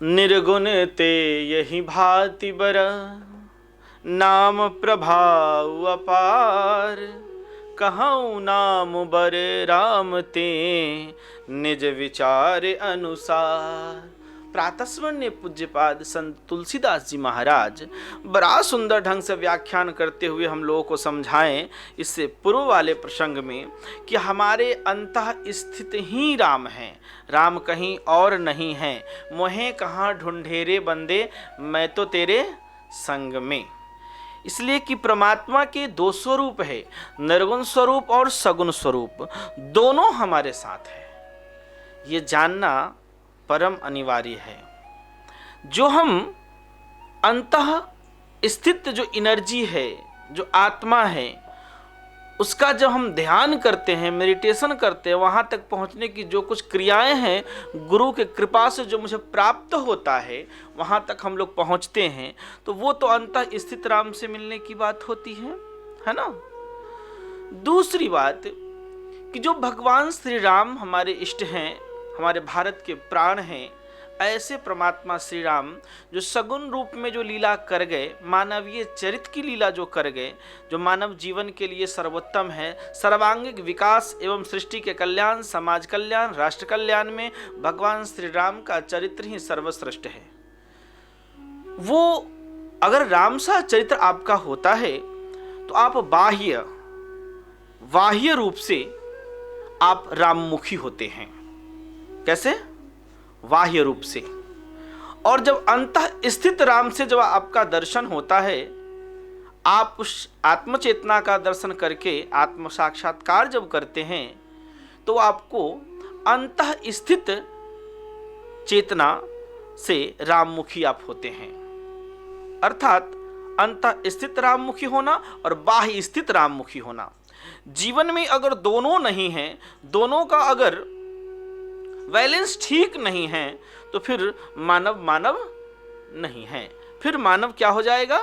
निर्गुण ते यही भांति बर, नाम प्रभाव अपार। कहऊँ नाम बर राम ते, निज विचार अनुसार। प्रातस्मरणीय पूज्यपाद संत तुलसीदास जी महाराज बड़ा सुंदर ढंग से व्याख्यान करते हुए हम लोगों को समझाएं इससे पूर्व वाले प्रसंग में कि हमारे अंतः स्थित ही राम हैं, राम कहीं और नहीं हैं। मोहे कहाँ ढूंढेरे बंदे, मैं तो तेरे संग में। इसलिए कि परमात्मा के दो स्वरूप है, निर्गुण स्वरूप और सगुण स्वरूप, दोनों हमारे साथ है। ये जानना परम अनिवार्य है। जो हम अंतः स्थित जो एनर्जी है, जो आत्मा है, उसका जब हम ध्यान करते हैं, मेडिटेशन करते हैं, वहाँ तक पहुँचने की जो कुछ क्रियाएं हैं गुरु के कृपा से जो मुझे प्राप्त होता है, वहाँ तक हम लोग पहुँचते हैं, तो वो तो अंतः स्थित राम से मिलने की बात होती है ना। दूसरी बात कि जो भगवान श्री राम हमारे इष्ट हैं, हमारे भारत के प्राण हैं, ऐसे परमात्मा श्री राम जो सगुण रूप में जो लीला कर गए, मानवीय चरित्र की लीला जो कर गए, जो मानव जीवन के लिए सर्वोत्तम है, सर्वांगीण विकास एवं सृष्टि के कल्याण, समाज कल्याण, राष्ट्र कल्याण में भगवान श्री राम का चरित्र ही सर्वश्रेष्ठ है। वो अगर राम सा चरित्र आपका होता है तो आप बाह्य रूप से आप राममुखी होते हैं। कैसे? बाह्य रूप से। और जब अंतः स्थित राम से जब आपका दर्शन होता है, आप उस आत्मचेतना का दर्शन करके आत्म साक्षात्कार जब करते हैं, तो आपको अंतः स्थित चेतना से राममुखी आप होते हैं। अर्थात अंतः स्थित राममुखी होना और बाह्य स्थित राममुखी होना। जीवन में अगर दोनों नहीं है, दोनों का अगर बैलेंस ठीक नहीं है, तो फिर मानव नहीं है। फिर मानव क्या हो जाएगा?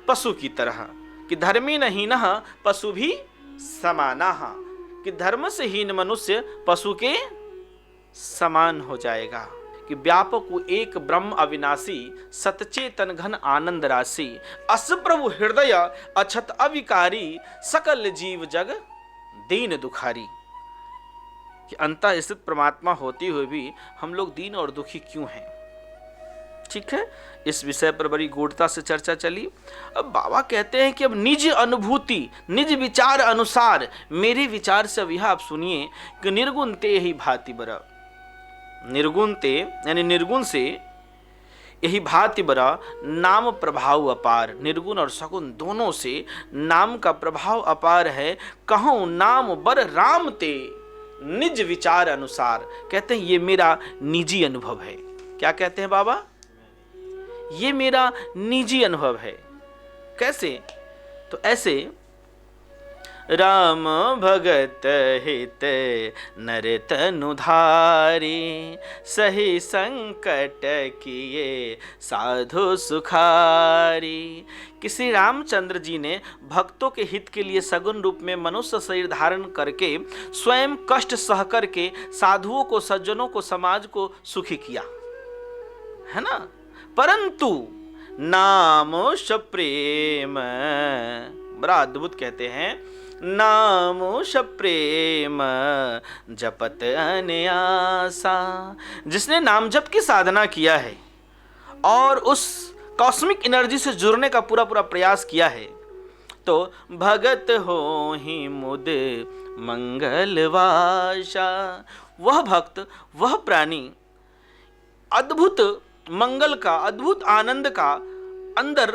पशु की तरह। कि धर्मी नहीं न पशु भी समाना, कि धर्म से हीन मनुष्य पशु के समान हो जाएगा। कि व्यापक एक ब्रह्म अविनाशी, सतचेतन घन आनंद राशि, अस प्रभु हृदय अछत अविकारी, सकल जीव जग दीन दुखारी। कि अंतः स्थित परमात्मा होते हुए भी हम लोग दीन और दुखी क्यों हैं? ठीक है, इस विषय पर बड़ी गूढ़ता से चर्चा चली। अब बाबा कहते हैं कि अब निज अनुभूति, निज विचार अनुसार, मेरे विचार से अब यह आप सुनिए कि निर्गुण ते ही भांति बर। निर्गुण ते यानी निर्गुण से यही भांति बरा, नाम प्रभाव अपार। निर्गुण और सगुण दोनों से नाम का प्रभाव अपार है। कहूँ नाम बर राम ते, निज विचार अनुसार। कहते हैं ये मेरा निजी अनुभव है। क्या कहते हैं बाबा? ये मेरा निजी अनुभव है। कैसे? तो ऐसे, राम भगत हित नर तनु धारी, सही संकट किए साधु सुखारी। कि श्री रामचंद्र जी ने भक्तों के हित के लिए सगुण रूप में मनुष्य शरीर धारण करके स्वयं कष्ट सह करके साधुओं को, सज्जनों को, समाज को सुखी किया है ना। परंतु नाम प्रेम, बड़ा अद्भुत कहते हैं, नामो प्रेम जपत अन्यासा। जिसने नाम जप की साधना किया है और उस कॉस्मिक एनर्जी से जुड़ने का पूरा प्रयास किया है, तो भगत हो ही मुद मंगलवाशा। वह भक्त, वह प्राणी अद्भुत मंगल का, अद्भुत आनंद का अंदर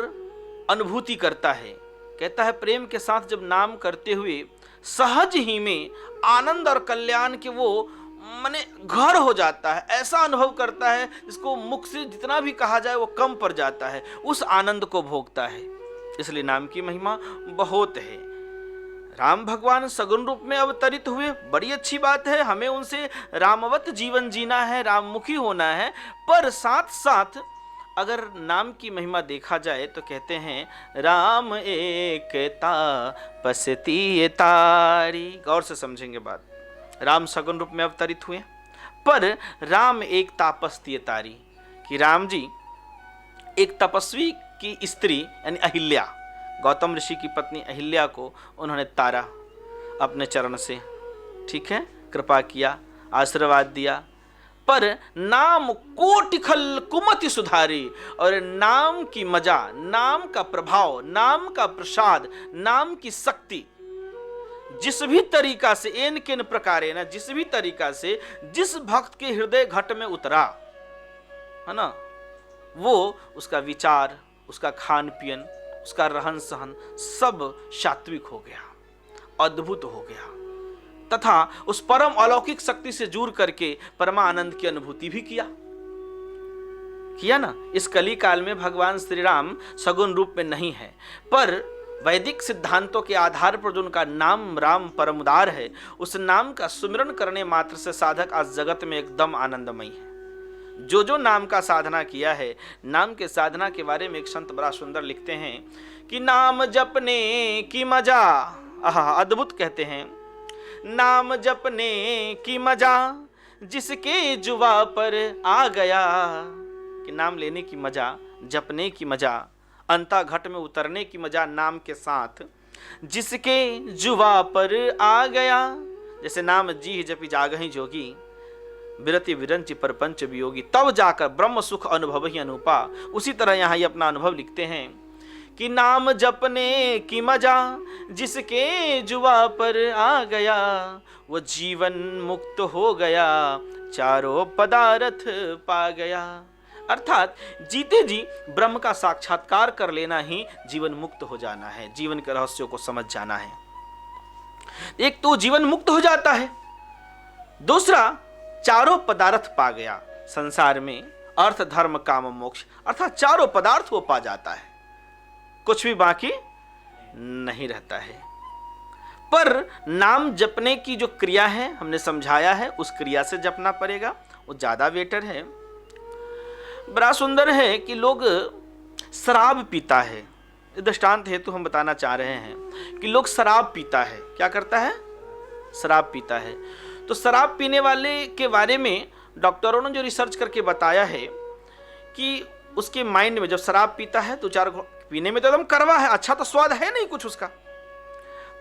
अनुभूति करता है। कहता है प्रेम के साथ जब नाम करते हुए सहज ही में आनंद और कल्याण के वो माने घर हो जाता है। ऐसा अनुभव करता है जिसको मुख से जितना भी कहा जाए वो कम पड़ जाता है। उस आनंद को भोगता है। इसलिए नाम की महिमा बहुत है। राम भगवान सगुण रूप में अवतरित हुए, बड़ी अच्छी बात है। हमें उनसे रामवत जीवन जीना है, राममुखी होना है। पर साथ साथ अगर नाम की महिमा देखा जाए तो कहते हैं राम एकता पसती तारी। गौर से समझेंगे बात। राम सगुण रूप में अवतरित हुए, पर राम एक तापस्तीय तारी, कि राम जी एक तपस्वी की स्त्री यानी अहिल्या, गौतम ऋषि की पत्नी अहिल्या को उन्होंने तारा अपने चरण से, ठीक है, कृपा किया, आशीर्वाद दिया। पर नाम कोटि खल कुमति सुधारी, और नाम की मजा, नाम का प्रभाव, नाम का प्रसाद, नाम की शक्ति जिस भी तरीका से एन किन प्रकार ना, जिस भी तरीका से जिस भक्त के हृदय घट में उतरा है ना, वो उसका विचार, उसका खान पियन, उसका रहन सहन सब सात्विक हो गया, अद्भुत हो गया, तथा उस परम अलौकिक शक्ति से जुड़ करके परमानंद की अनुभूति भी किया ना। इस कली काल में भगवान श्री राम सगुण रूप में नहीं है, पर वैदिक सिद्धांतों के आधार पर जो उनका नाम राम परमउदार है, उस नाम का सुमिरन करने मात्र से साधक आज जगत में एकदम आनंदमय है। जो नाम का साधना किया है, नाम के साधना के बारे में एक संत बड़ा सुंदर लिखते हैं कि नाम जपने की मजा, अद्भुत कहते हैं, नाम जपने की मजा जिसके जुवा पर आ गया, कि नाम लेने की मजा, जपने की मजा, अंता घट में उतरने की मजा नाम के साथ जिसके जुवा पर आ गया। जैसे नाम जी जपि जागहि जोगी, विरति विरंचि परपंच वियोगी, तब जाकर ब्रह्म सुख अनुभव ही अनुपा। उसी तरह यहाँ ये अपना अनुभव लिखते हैं कि नाम जपने की मजा जिसके जुआ पर आ गया, वो जीवन मुक्त हो गया, चारों पदार्थ पा गया। अर्थात जीते जी ब्रह्म का साक्षात्कार कर लेना ही जीवन मुक्त हो जाना है, जीवन के रहस्यों को समझ जाना है। एक तो जीवन मुक्त हो जाता है, दूसरा चारों पदार्थ पा गया। संसार में अर्थ धर्म काम मोक्ष, अर्थात चारों पदार्थ वो पा जाता है, कुछ भी बाकी नहीं रहता है। पर नाम जपने की जो क्रिया है हमने समझाया है, उस क्रिया से जपना पड़ेगा, वो ज्यादा बेटर है। बड़ा सुंदर है कि लोग शराब पीता है, दृष्टांत हेतु हम बताना चाह रहे हैं कि लोग शराब पीता है, क्या करता है, शराब पीता है। तो शराब पीने वाले के बारे में डॉक्टरों ने जो रिसर्च करके बताया है कि उसके माइंड में जब शराब पीता है तो चार पीने में तो एकदम कड़वा है, अच्छा तो स्वाद है नहीं कुछ उसका,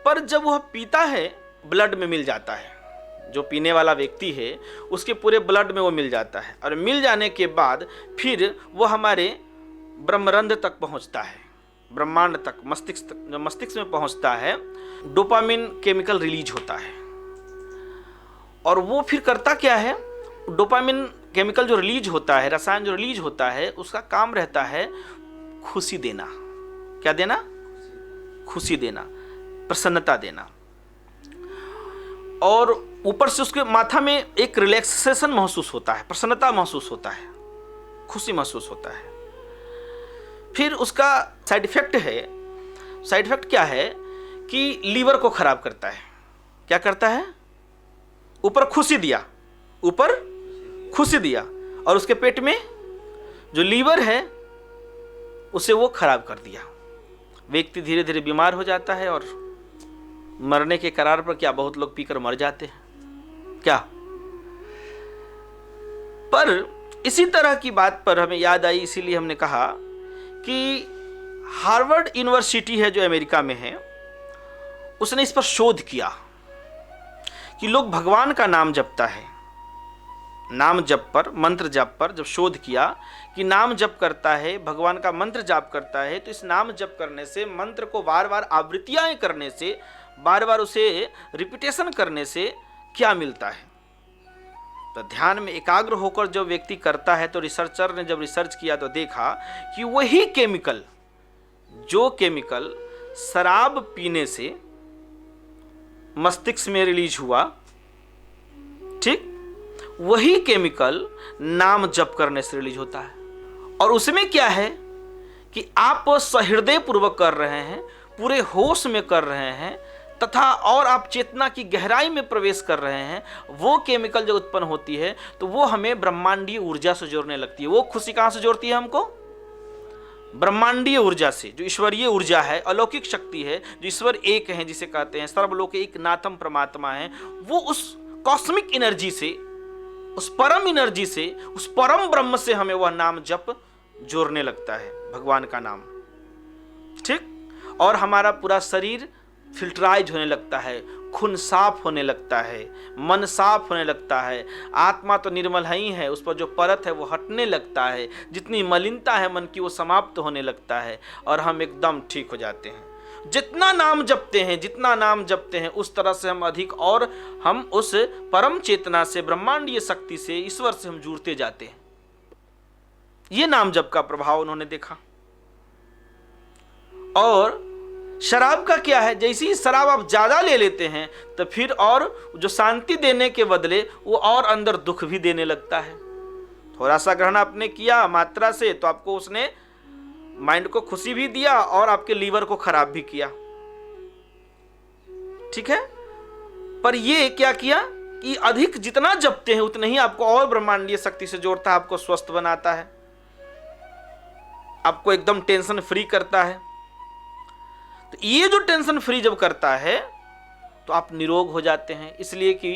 पर जब वह पीता है ब्लड में मिल जाता है, जो पीने वाला व्यक्ति है उसके पूरे ब्लड में वो मिल जाता है, और मिल जाने के बाद फिर वो हमारे ब्रह्मरंध्र तक पहुंचता है, ब्रह्मांड तक, मस्तिष्क तक। जो मस्तिष्क में पहुंचता है डोपामिन केमिकल रिलीज होता है, और वो फिर करता क्या है, डोपामिन केमिकल जो रिलीज होता है, रसायन जो रिलीज होता है, उसका काम रहता है खुशी देना। क्या देना, खुशी देना, प्रसन्नता देना, और ऊपर से उसके माथा में एक रिलैक्सेशन महसूस होता है, प्रसन्नता महसूस होता है, खुशी महसूस होता है। फिर उसका साइड इफेक्ट है, साइड इफेक्ट क्या है कि लीवर को खराब करता है। क्या करता है, ऊपर खुशी दिया, ऊपर खुशी दिया, और उसके पेट में जो लीवर है उसे वो खराब कर दिया। व्यक्ति धीरे धीरे बीमार हो जाता है, और मरने के करार पर क्या बहुत लोग पीकर मर जाते हैं क्या। पर इसी तरह की बात पर हमें याद आई, इसीलिए हमने कहा कि हार्वर्ड यूनिवर्सिटी है जो अमेरिका में है, उसने इस पर शोध किया कि लोग भगवान का नाम जपता है, नाम जप पर, मंत्र जप पर जब शोध किया कि नाम जप करता है, भगवान का मंत्र जाप करता है, तो इस नाम जप करने से, मंत्र को बार बार आवृत्तियां करने से, बार बार उसे रिपीटेशन करने से क्या मिलता है। तो ध्यान में एकाग्र होकर जो व्यक्ति करता है, तो रिसर्चर ने जब रिसर्च किया तो देखा कि वही केमिकल, जो केमिकल शराब पीने से मस्तिष्क में रिलीज हुआ, ठीक, वही केमिकल नाम जप करने से रिलीज होता है। और उसमें क्या है कि आप सहृदय पूर्वक कर रहे हैं, पूरे होश में कर रहे हैं, तथा और आप चेतना की गहराई में प्रवेश कर रहे हैं। वो केमिकल जो उत्पन्न होती है तो वो हमें ब्रह्मांडीय ऊर्जा से जोड़ने लगती है। वो खुशी कहां से जोड़ती है हमको, ब्रह्मांडीय ऊर्जा से, जो ईश्वरीय ऊर्जा है, अलौकिक शक्ति है, जो ईश्वर एक है, जिसे कहते हैं सर्वलोक एक नाथम परमात्मा है, वो उस कॉस्मिक एनर्जी से उस परम एनर्जी से, उस परम ब्रह्म से हमें वह नाम जप जोड़ने लगता है, भगवान का नाम। ठीक, और हमारा पूरा शरीर फिल्टराइज होने लगता है, खून साफ होने लगता है, मन साफ होने लगता है। आत्मा तो निर्मल ही है, उस पर जो परत है वो हटने लगता है, जितनी मलिनता है मन की वो समाप्त होने लगता है और हम एकदम ठीक हो जाते हैं। जितना नाम जपते हैं, जितना नाम जपते हैं, उस तरह से हम अधिक और हम उस परम चेतना से, ब्रह्मांडीय शक्ति से, ईश्वर से हम जुड़ते जाते हैं। ये नाम जप का प्रभाव उन्होंने देखा। और शराब का क्या है, जैसे ही शराब आप ज्यादा ले लेते हैं तो फिर और जो शांति देने के बदले वो और अंदर दुख भी देने लगता है। थोड़ा सा ग्रहण आपने किया मात्रा से तो आपको उसने माइंड को खुशी भी दिया और आपके लीवर को खराब भी किया। ठीक है, पर ये क्या किया कि अधिक जितना जपते हैं उतना ही आपको और ब्रह्मांडीय शक्ति से जोड़ता है, आपको स्वस्थ बनाता है, आपको एकदम टेंशन फ्री करता है। तो ये जो टेंशन फ्री जब करता है तो आप निरोग हो जाते हैं। इसलिए कि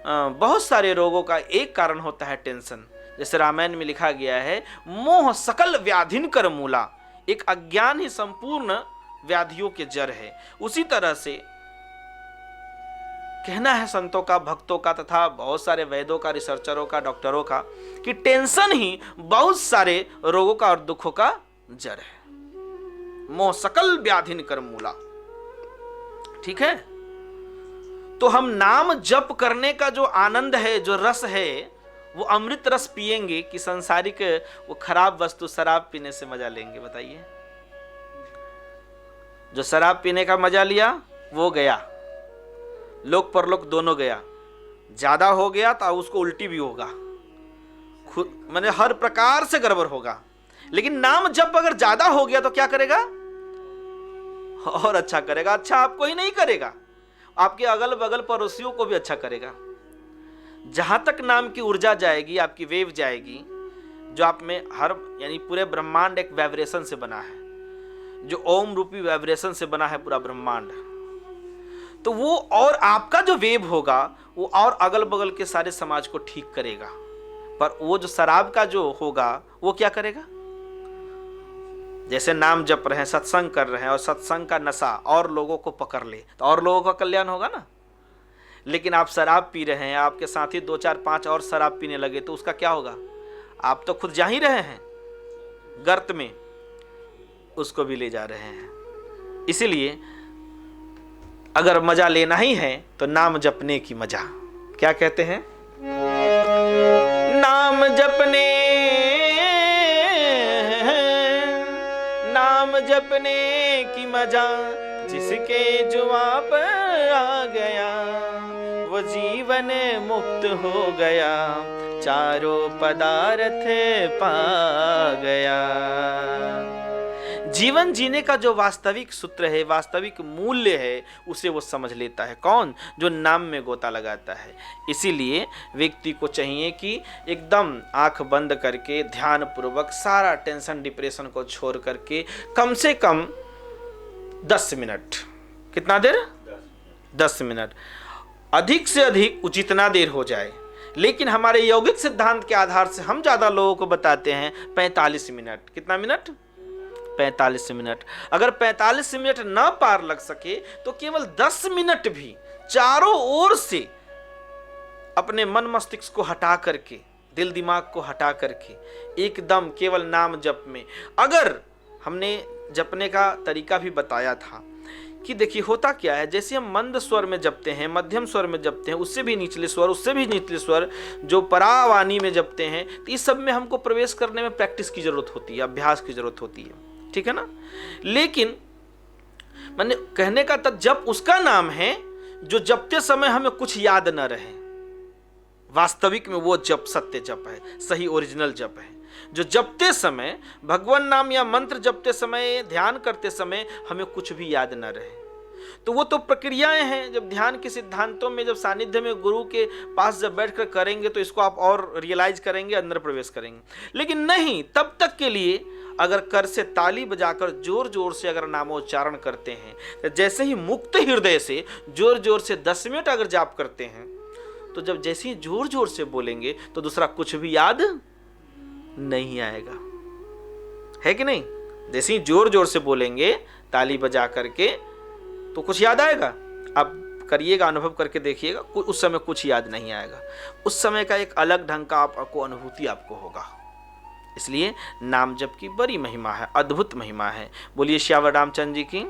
बहुत सारे रोगों का एक कारण होता है टेंशन। जैसे रामायण में लिखा गया है, मोह सकल व्याधिन कर मूला, एक अज्ञान ही संपूर्ण व्याधियों के जड़ है। उसी तरह से कहना है संतों का, भक्तों का तथा बहुत सारे वैद्यों का, रिसर्चरों का, डॉक्टरों का, कि टेंशन ही बहुत सारे रोगों का और दुखों का जड़ है। मोह सकल व्याधिन कर मूला। ठीक है, तो हम नाम जप करने का जो आनंद है, जो रस है, वो अमृत रस पिएंगे कि संसारिक वो खराब वस्तु शराब पीने से मजा लेंगे? बताइए। जो शराब पीने का मजा लिया वो गया, लोक परलोक दोनों गया। ज्यादा हो गया तो उसको उल्टी भी होगा, खुद मैंने हर प्रकार से गड़बड़ होगा। लेकिन नाम जप अगर ज्यादा हो गया तो क्या करेगा? और अच्छा करेगा। अच्छा आपको ही नहीं करेगा, आपके अगल बगल पड़ोसियों को भी अच्छा करेगा। जहां तक नाम की ऊर्जा जाएगी, आपकी वेव जाएगी, जो आप में हर यानी पूरे ब्रह्मांड एक वाइब्रेशन से बना है, जो ओम रूपी वाइब्रेशन से बना है पूरा ब्रह्मांड। तो वो और आपका जो वेव होगा वो और अगल बगल के सारे समाज को ठीक करेगा। पर वो जो शराब का जो होगा वो क्या करेगा? जैसे नाम जप रहे हैं, सत्संग कर रहे हैं और सत्संग का नशा और लोगों को पकड़ ले तो और लोगों का कल्याण होगा ना। लेकिन आप शराब पी रहे हैं, आपके साथी 2 4 5 और शराब पीने लगे तो उसका क्या होगा? आप तो खुद जा ही रहे हैं गर्त में, उसको भी ले जा रहे हैं। इसीलिए अगर मजा लेना ही है तो नाम जपने की मजा। क्या कहते हैं? नाम जपने, नाम जपने की मजा, जिसके जुआ पर आ गया वो जीवन मुक्त हो गया, चारों पदार्थ पा गया। जीवन जीने का जो वास्तविक सूत्र है, वास्तविक मूल्य है, उसे वो समझ लेता है। कौन? जो नाम में गोता लगाता है। इसीलिए व्यक्ति को चाहिए कि एकदम आंख बंद करके ध्यान पूर्वक सारा टेंशन डिप्रेशन को छोड़ करके कम से कम 10 मिनट, कितना देर? 10 मिनट, अधिक से अधिक जितना देर हो जाए। लेकिन हमारे यौगिक सिद्धांत के आधार से हम ज्यादा लोगों को बताते हैं 45 मिनट। कितना मिनट? 45 मिनट। अगर 45 मिनट ना पार लग सके तो केवल 10 मिनट भी चारों ओर से अपने मन मस्तिष्क को हटा करके, दिल दिमाग को हटा करके एकदम केवल नाम जप में, अगर हमने जपने का तरीका भी बताया था कि देखिए होता क्या है, जैसे हम मंद स्वर में जपते हैं, मध्यम स्वर में जपते हैं, उससे भी निचले स्वर, उससे भी निचले स्वर, जो परावाणी में जपते हैं, तो इस सब में हमको प्रवेश करने में प्रैक्टिस की जरूरत होती है, अभ्यास की जरूरत होती है। ठीक है ना? लेकिन मैंने कहने का तब जप उसका नाम है जो जपते समय हमें कुछ याद न रहे। वास्तविक में वो जप सत्य जप है, सही ओरिजिनल जप है, जो जपते समय भगवान नाम या मंत्र जपते समय, ध्यान करते समय हमें कुछ भी याद न रहे। तो वो तो प्रक्रियाएं हैं। जब ध्यान के सिद्धांतों में, जब सानिध्य में गुरु के पास जब बैठकर करेंगे तो इसको आप और रियलाइज करेंगे, अंदर प्रवेश करेंगे। लेकिन नहीं, तब तक के लिए अगर कर से ताली बजाकर जोर जोर से अगर नामोच्चारण करते हैं, तो जैसे ही मुक्त हृदय से जोर जोर से 10 मिनट अगर जाप करते हैं तो जब जैसे ही जोर जोर से बोलेंगे तो दूसरा कुछ भी याद नहीं आएगा, है कि नहीं? जैसे ही जोर जोर से बोलेंगे ताली बजा करके तो कुछ याद आएगा। आप करिएगा, अनुभव करके देखिएगा, उस समय कुछ याद नहीं आएगा। उस समय का एक अलग ढंग का आपको अनुभूति आपको होगा। इसलिए नाम जप की बड़ी महिमा है, अद्भुत महिमा है। बोलिए श्यावर रामचंद्र जी की।